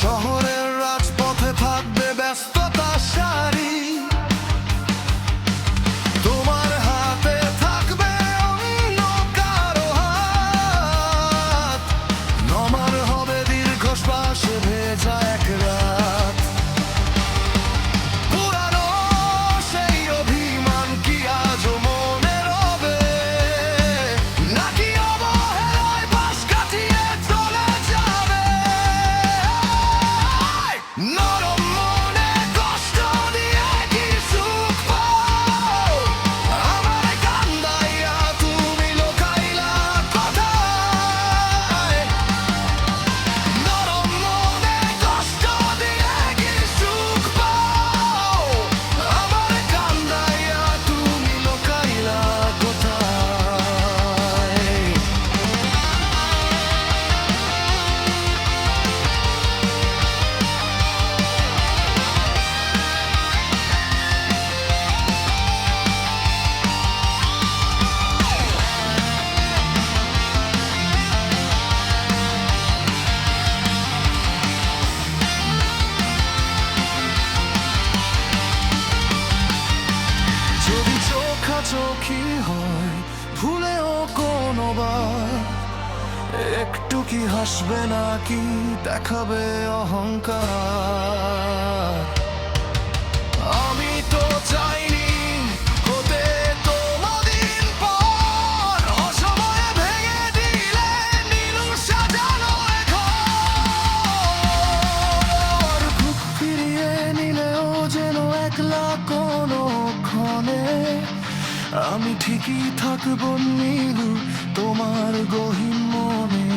শহরের রাজপথে থাকবে ব্যস্ততা সারি, তোমার হাতে থাকবে অন্য কারো হাত, নমার হবে দীর্ঘশ্বাসে ভেজা এক রাত। পুরানো সেই অভিমান কি আজও মনে রবে, নাকি অবহেলায় পাশ কাটিয়ে চলে যাবে? নরম মনে কষ্ট দিয়ে কি সুখ পাও? আমায় কান্দাইয়া তুমি লোকাইলা কোথায়? নরম মনে কষ্ট দিয়ে কি সুখ পাও? আমায় কান্দাইয়া তুমি লোকাইলা কোথায়? যদি চোখাচোখি হয় ভুলেও কোনোবার, একটু কি হাসবে নাকি দেখাবে অহংকার? আমি তো চাইনি হতে তোমাদিন পর, অসময়ে ভেঙে দিলে নীলু সাজানো এ ঘর। বুক ফিরিয়ে নিলেও যেন একলা কোনোক্ষণে, আমি ঠিকই থাকবো নীলু তোমার গহীন মনে।